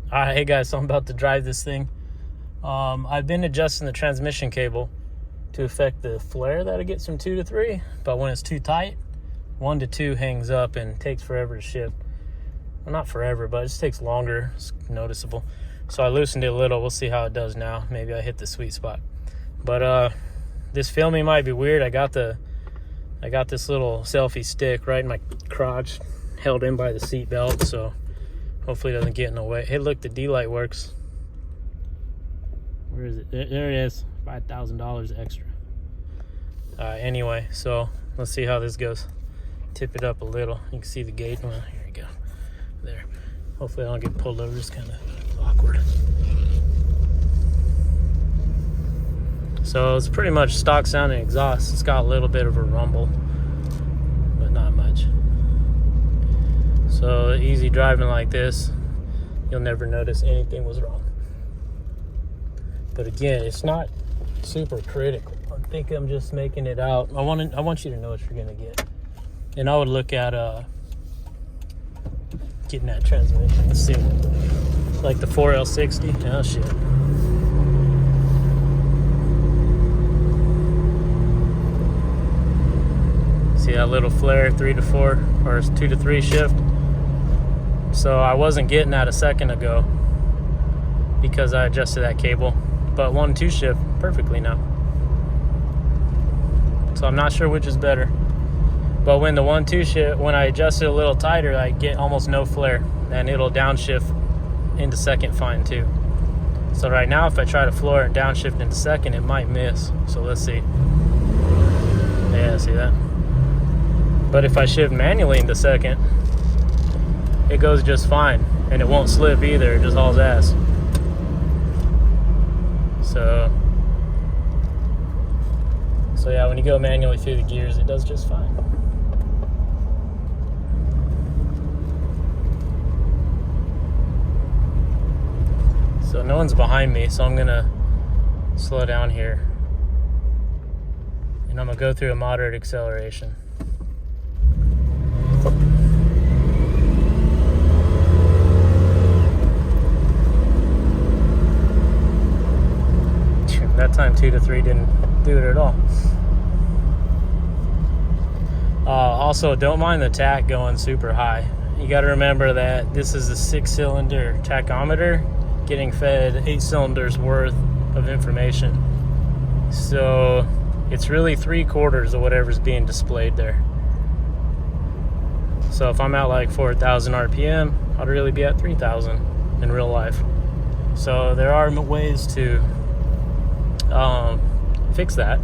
Hey guys, so I'm about to drive this thing. I've been adjusting the transmission cable to affect the flare that it gets from 2 to 3, but when it's too tight, 1 to 2 hangs up and takes forever to shift. Well, not forever, but it just takes longer. It's noticeable. So I loosened it a little. We'll see how it does now. Maybe I hit the sweet spot. But this filming might be weird. I got this little selfie stick right in my crotch, held in by the seat belt, so hopefully it doesn't get in the way. Hey, look, the D-light works. Where is it? There it is. $5,000 extra. Anyway, so let's see how this goes. Tip it up a little. You can see the gate. Well, here you go. There. Hopefully I don't get pulled over. It's kind of awkward. So it's pretty much stock sounding exhaust. It's got a little bit of a rumble, but not much. So easy driving like this, you'll never notice anything was wrong. But again, it's not super critical. I think I'm just making it out. I want you to know what you're gonna get. And I would look at getting that transmission. Let's see, like the 4L60. Oh shit. See that little flare, 3 to 4 or 2 to 3 shift. So I wasn't getting that a second ago because I adjusted that cable, but 1-2 shift perfectly now. So I'm not sure which is better. But when the 1-2 shift, when I adjust it a little tighter, I get almost no flare, and it'll downshift into second fine too. So right now, if I try to floor and downshift into second, it might miss. So let's see. Yeah, see that? But if I shift manually into second, it goes just fine, and it won't slip either. It just hauls ass. So yeah, when you go manually through the gears, it does just fine. So no one's behind me, so I'm gonna slow down here, and I'm gonna go through a moderate acceleration. That time 2 to 3 didn't do it at all. Also, don't mind the tach going super high. You got to remember that this is a 6-cylinder tachometer getting fed 8 cylinders worth of information. So it's really 3/4 of whatever's being displayed there. So if I'm at like 4,000 RPM, I'd really be at 3,000 in real life. So there are ways to fix that,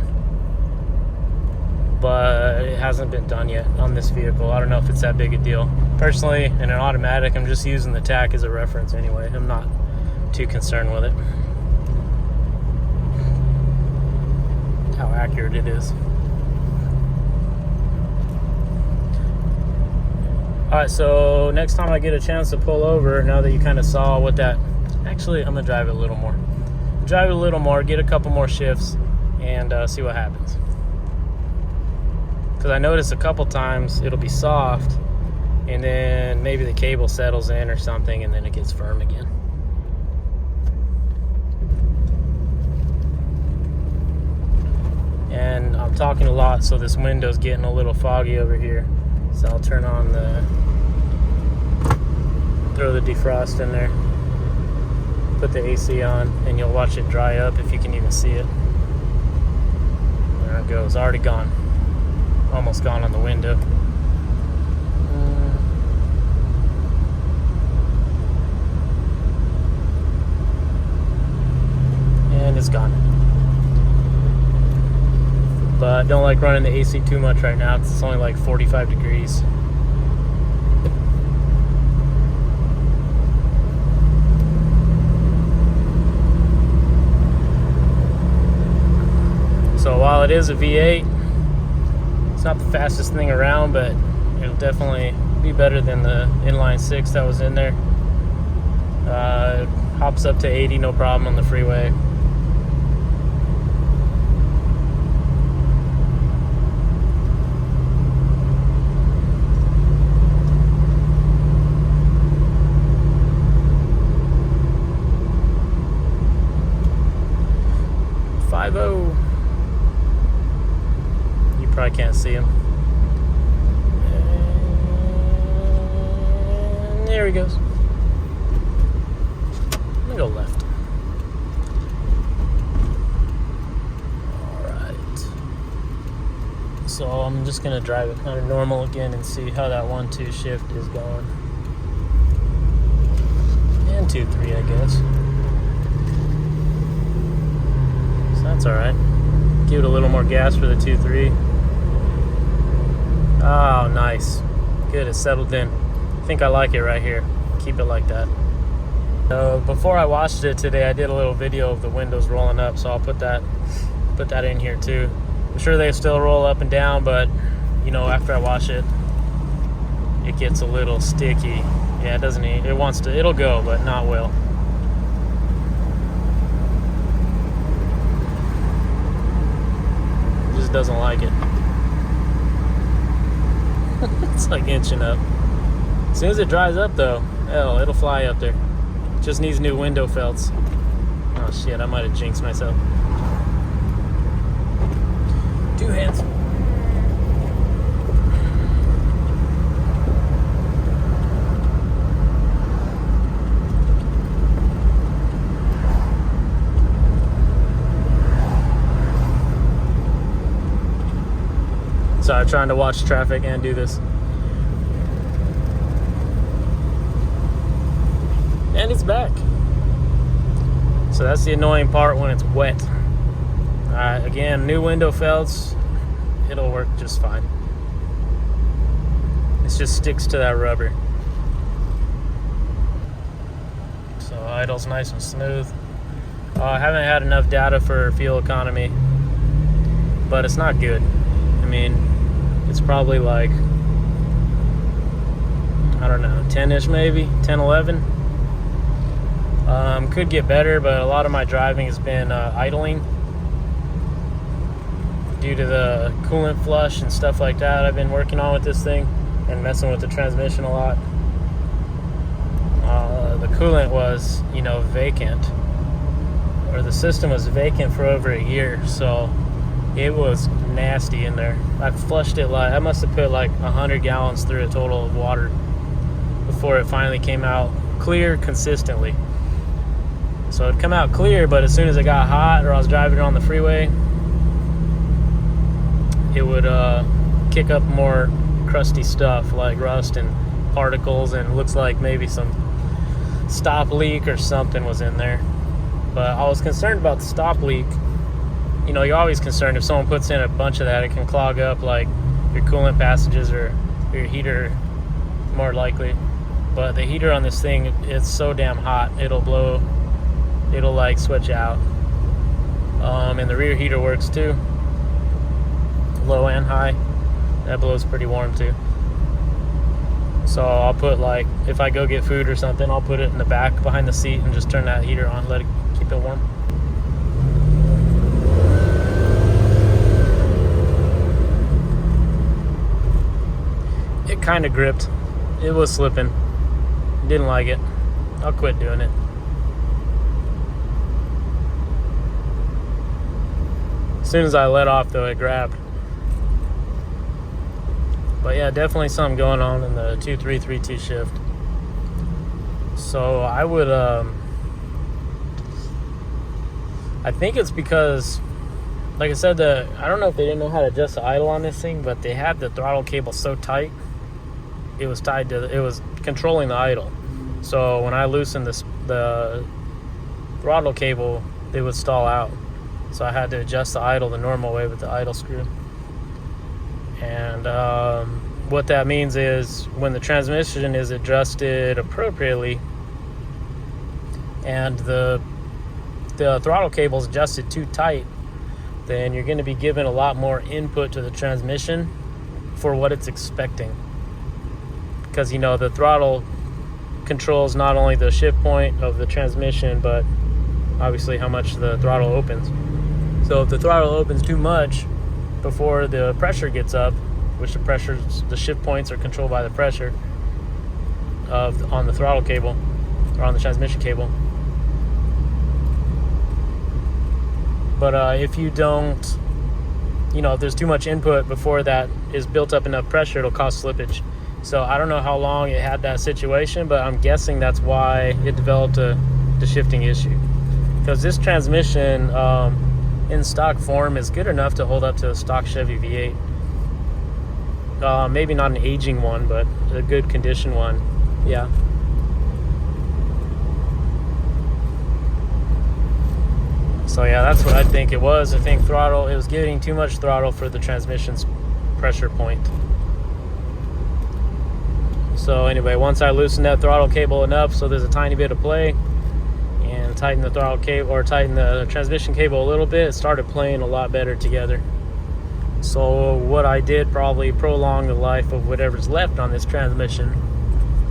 but it hasn't been done yet on this vehicle. I don't know if it's that big a deal. Personally, in an automatic, I'm just using the tach as a reference anyway. I'm not too concerned with it, how accurate it is. Alright, so next time I get a chance to pull over, now that you kind of saw what that, actually I'm gonna drive it a little more. Drive it a little more, get a couple more shifts, and see what happens. Because I noticed a couple times it'll be soft, and then maybe the cable settles in or something, and then it gets firm again. And I'm talking a lot, so this window's getting a little foggy over here. So I'll turn on throw the defrost in there. Put the AC on, and you'll watch it dry up if you can even see it. There it goes, already gone. Almost gone on the window. And it's gone. But don't like running the AC too much right now. It's only like 45 degrees. So while it is a V8, it's not the fastest thing around, but it'll definitely be better than the inline 6 that was in there. It hops up to 80, no problem on the freeway. can't see him. And there he goes. I'm gonna go left. Alright. So I'm just gonna drive it kind of normal again and see how that 1-2 shift is going. And 2-3, I guess. So that's alright. Give it a little more gas for the 2-3. Oh, nice. Good, it's settled in. I think I like it right here. Keep it like that. Before I watched it today, I did a little video of the windows rolling up, so I'll put that in here too. I'm sure they still roll up and down, but you know, after I wash it, it gets a little sticky. Yeah, it'll go, but not will. It just doesn't like it. It's like inching up. As soon as it dries up though, hell, it'll fly up there. Just needs new window felts. Oh shit, I might have jinxed myself. 2 hands. Sorry, trying to watch traffic and do this. And it's back. So that's the annoying part when it's wet. Alright, again, new window felts. It'll work just fine. It just sticks to that rubber. So idle's nice and smooth. I haven't had enough data for fuel economy, but it's not good. I mean, it's probably like, I don't know, 10-ish maybe, 10, 11. Could get better, but a lot of my driving has been idling due to the coolant flush and stuff like that I've been working on with this thing and messing with the transmission a lot. The coolant was, vacant, or the system was vacant for over a year, so it was nasty in there. I flushed it I must have put like 100 gallons through a total of water before it finally came out clear consistently. So it'd come out clear, but as soon as it got hot or I was driving it on the freeway, it would kick up more crusty stuff like rust and particles, and it looks like maybe some stop leak or something was in there. But I was concerned about the stop leak. You're always concerned if someone puts in a bunch of that, it can clog up like your coolant passages or your heater, more likely. But the heater on this thing, it's so damn hot, it'll like switch out. And the rear heater works too, low and high. That blows pretty warm too. So I'll put, like, if I go get food or something, I'll put it in the back behind the seat and just turn that heater on, let it keep it warm. It kind of gripped. It was slipping. Didn't like it. I'll quit doing it. As soon as I let off though, it grabbed. But yeah, definitely something going on in the 2-3-3-2 shift. So I would I think it's because, like I said, I don't know if they didn't know how to adjust the idle on this thing, but they had the throttle cable so tight, it was controlling the idle. So when I loosened the throttle cable, it would stall out. So I had to adjust the idle the normal way with the idle screw. And what that means is when the transmission is adjusted appropriately and the throttle cable is adjusted too tight, then you're going to be given a lot more input to the transmission for what it's expecting. Because, the throttle controls not only the shift point of the transmission, but obviously how much the throttle opens. So if the throttle opens too much before the pressure gets up, which the shift points are controlled by the pressure on the throttle cable or on the transmission cable. But if you don't if there's too much input before that is built up enough pressure, it'll cause slippage. So I don't know how long it had that situation, but I'm guessing that's why it developed the shifting issue. Because this transmission in stock form is good enough to hold up to a stock Chevy V8. Maybe not an aging one, but a good condition one. Yeah. So yeah, that's what I think it was. I think it was getting too much throttle for the transmission's pressure point. So anyway, once I loosened that throttle cable enough so there's a tiny bit of play, and tighten the throttle cable, or tighten the transmission cable a little bit, it started playing a lot better together. So what I did, probably prolong the life of whatever's left on this transmission,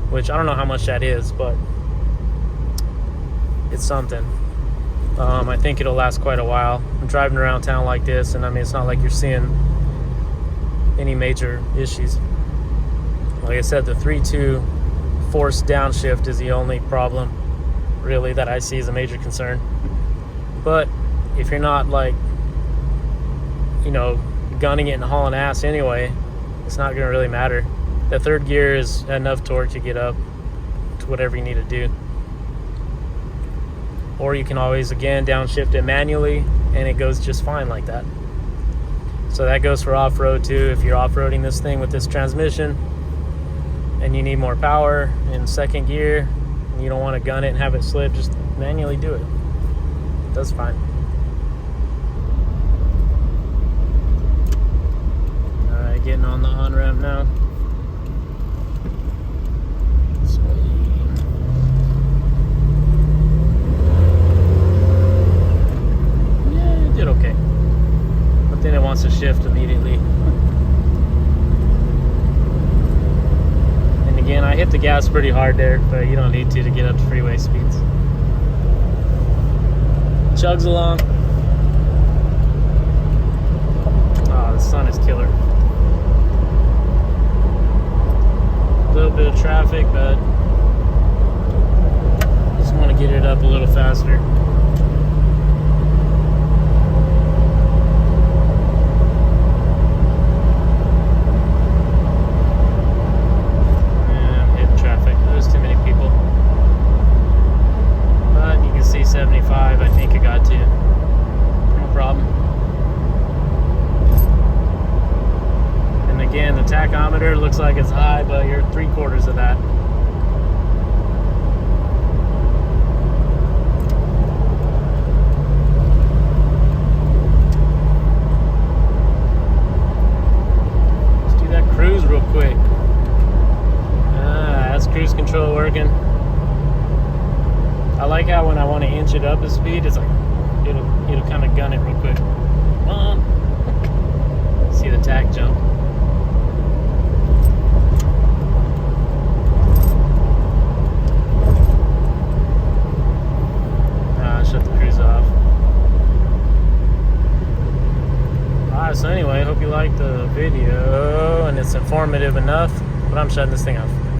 which I don't know how much that is, but it's something. I think it'll last quite a while. I'm driving around town like this, and I mean, it's not like you're seeing any major issues. Like I said, the 3.2 forced downshift is the only problem really that I see as a major concern. But if you're not like, gunning it and hauling ass anyway, it's not going to really matter. The third gear is enough torque to get up to whatever you need to do. Or you can always, again, downshift it manually, and it goes just fine like that. So that goes for off-road too. If you're off-roading this thing with this transmission and you need more power in second gear, and you don't want to gun it and have it slip, just manually do it. It does fine. Alright, getting on the on-ramp now. Okay, but then it wants to shift immediately. And again, I hit the gas pretty hard there, but you don't need to get up to freeway speeds. Chugs along. Oh, the sun is killer. A little bit of traffic, but just want to get it up a little faster. I think it got to. No problem. And again, the tachometer looks like it's high, but you're 3/4 of that. Let's do that cruise real quick. That's cruise control working. I like how when I want to inch it up the speed, it's like it'll kind of gun it real quick. See the tach jump. Shut the cruise off. Alright, so anyway, I hope you liked the video and it's informative enough, but I'm shutting this thing off.